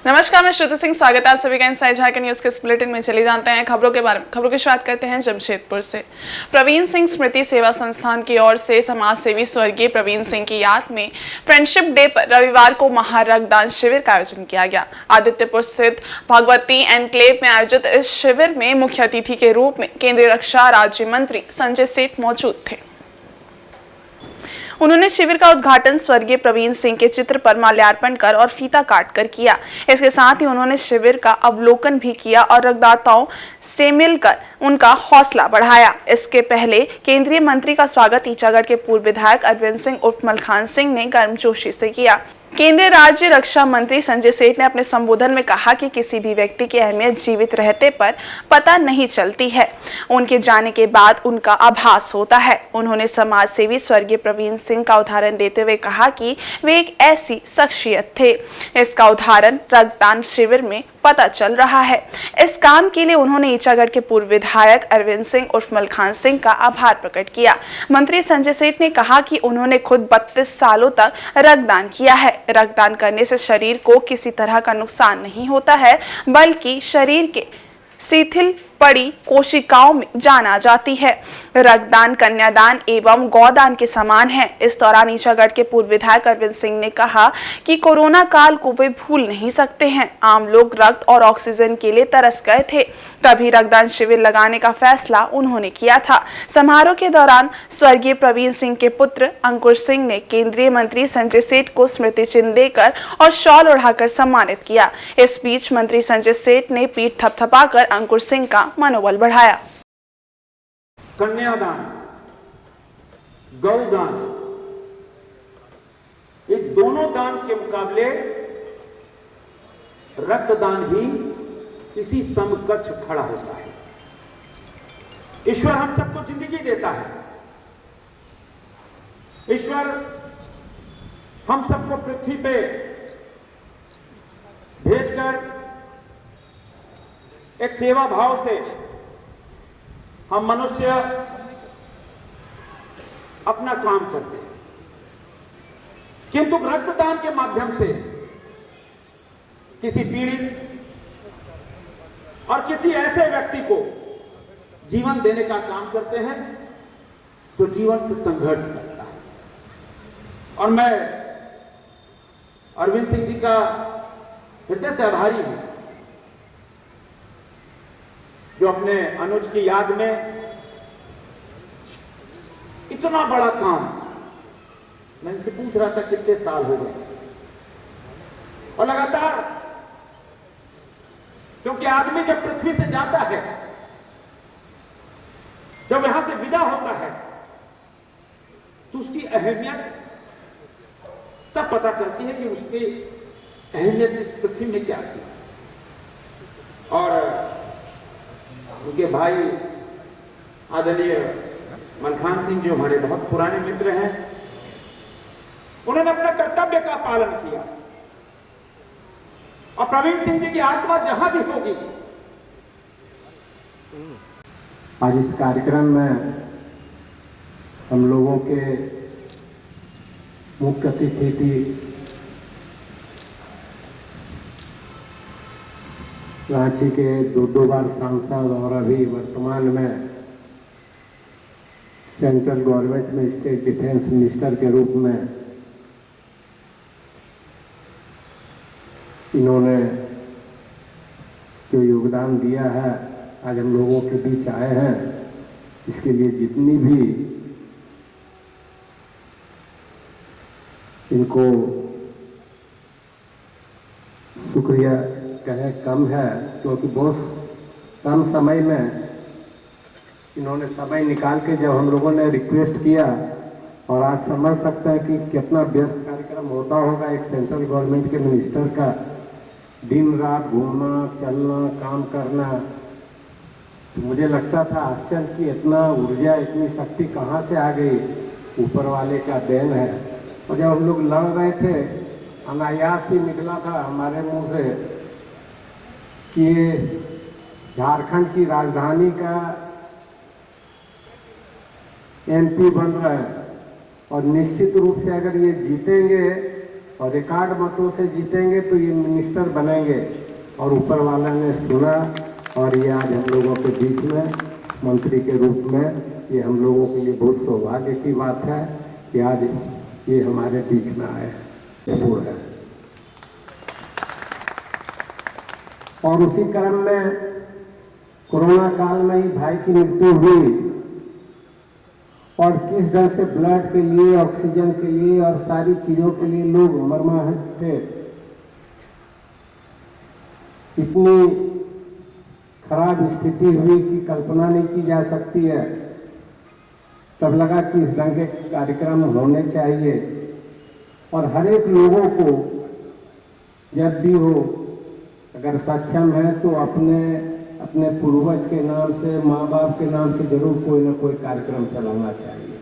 नमस्कार, मैं श्रुति सिंह। स्वागत है आप सभी का इनसाइड झारखंड न्यूज के इस बुलेटिन में। चले जानते हैं खबरों के बारे में। खबरों की शुरुआत करते हैं जमशेदपुर से। प्रवीण सिंह स्मृति सेवा संस्थान की ओर से समाज सेवी स्वर्गीय प्रवीण सिंह की याद में फ्रेंडशिप डे पर रविवार को महारक्तदान शिविर का आयोजन किया गया। आदित्यपुर स्थित भगवती एनक्लेव में आयोजित इस शिविर में मुख्य अतिथि के रूप में केंद्रीय रक्षा राज्य मंत्री संजय सेठ मौजूद थे। उन्होंने शिविर का उद्घाटन स्वर्गीय प्रवीण सिंह के चित्र पर माल्यार्पण कर और फीता काटकर किया। इसके साथ ही उन्होंने शिविर का अवलोकन भी किया और रक्तदाताओं से मिलकर उनका हौसला बढ़ाया। इसके पहले केंद्रीय मंत्री का स्वागत ईचागढ़ के पूर्व विधायक अरविंद सिंह उर्फ मलखान सिंह ने गर्मजोशी से किया। केंद्रीय राज्य रक्षा मंत्री संजय सेठ ने अपने संबोधन में कहा कि किसी भी व्यक्ति की अहमियत जीवित रहते पर पता नहीं चलती है, उनके जाने के बाद उनका आभास होता है। उन्होंने समाज सेवी स्वर्गीय प्रवीण सिंह का उदाहरण देते हुए कहा कि वे एक ऐसी शख्सियत थे। इसका उदाहरण रक्तदान शिविर में पता चल रहा है। इस काम के लिए उन्होंने ईचागढ़ के पूर्व विधायक अरविंद सिंह उर्फ मलखान सिंह का आभार प्रकट किया। मंत्री संजय सेठ ने कहा कि उन्होंने खुद 32 सालों तक रक्तदान किया है। रक्तदान करने से शरीर को किसी तरह का नुकसान नहीं होता है, बल्कि शरीर के शिथिल पड़ी कोशिकाओं में जान आ जाती है। रक्तदान कन्यादान एवं गौदान के समान है। इस दौरान ईचागढ़ के पूर्व विधायक अरविंद सिंह ने कहा कि कोरोना काल को वे भूल नहीं सकते हैं। आम लोग रक्त और ऑक्सीजन के लिए तरस गए थे, तभी रक्तदान शिविर लगाने का फैसला उन्होंने किया था। समारोह के दौरान स्वर्गीय प्रवीण सिंह के पुत्र अंकुर सिंह ने केंद्रीय मंत्री संजय सेठ को स्मृति चिन्ह देकर और शॉल ओढ़ाकर सम्मानित किया। इस बीच मंत्री संजय सेठ ने पीठ थपथपाकर अंकुर सिंह का मनोबल बढ़ाया। कन्यादान, गौदान, ये दोनों दान के मुकाबले रक्तदान ही इसी समकक्ष खड़ा होता है। ईश्वर हम सबको जिंदगी देता है। ईश्वर हम सबको पृथ्वी पे भेजकर एक सेवा भाव से हम मनुष्य अपना काम करते हैं, किंतु रक्तदान के माध्यम से किसी पीड़ित और किसी ऐसे व्यक्ति को जीवन देने का काम करते हैं जो जीवन से संघर्ष करता है। और मैं अरविंद सिंह जी का हृदय से आभारी हूं जो अपने अनुज की याद में इतना बड़ा काम, मैं इनसे पूछ रहा था कितने साल हो गए, और लगातार, क्योंकि आदमी जब पृथ्वी से जाता है, जब यहां से विदा होता है, तो उसकी अहमियत तब पता चलती है कि उसकी अहमियत इस पृथ्वी में क्या थी। और उनके भाई आदरणीय मलखान सिंह जो हमारे बहुत पुराने मित्र हैं, उन्होंने अपना कर्तव्य का पालन किया। और प्रवीण सिंह जी की आत्मा जहां भी होगी। आज इस कार्यक्रम में हम लोगों के मुख्य अतिथि थी रांची के दो बार सांसद और अभी वर्तमान में सेंट्रल गवर्नमेंट में स्टेट डिफेंस मिनिस्टर के रूप में इन्होंने जो योगदान दिया है, आज हम लोगों के बीच आए हैं। इसके लिए जितनी भी इनको शुक्रिया कहें कम है, क्योंकि बहुत कम समय में इन्होंने समय निकाल के जब हम लोगों ने रिक्वेस्ट किया, और आज समझ सकते हैं कि कितना व्यस्त कार्यक्रम होता होगा एक सेंट्रल गवर्नमेंट के मिनिस्टर का, दिन रात घूमना चलना काम करना। तो मुझे लगता था आश्चर्य कि इतना ऊर्जा इतनी शक्ति कहाँ से आ गई, ऊपर वाले का देन है। और जब हम लोग लड़ रहे थे, अनायास ही निकला था हमारे मुंह से कि झारखंड की राजधानी का एमपी बन रहा है, और निश्चित रूप से अगर ये जीतेंगे और रिकॉर्ड मतों से जीतेंगे तो ये मिनिस्टर बनेंगे। और ऊपर वाला ने सुना और ये आज हम लोगों के बीच में मंत्री के रूप में, ये हम लोगों के लिए बहुत सौभाग्य की बात है कि आज ये हमारे बीच में आए है। और उसी क्रम में कोरोना काल में ही भाई की मृत्यु हुई और किस ढंग से ब्लड के लिए, ऑक्सीजन के लिए और सारी चीजों के लिए लोग मरमाहत थे। इतनी खराब स्थिति हुई कि कल्पना नहीं की जा सकती है। तब लगा कि इस ढंग के कार्यक्रम होने चाहिए और हर एक लोगों को जब भी हो, अगर सक्षम है तो अपने पूर्वज के नाम से, माँ बाप के नाम से जरूर कोई ना कोई कार्यक्रम चलाना चाहिए।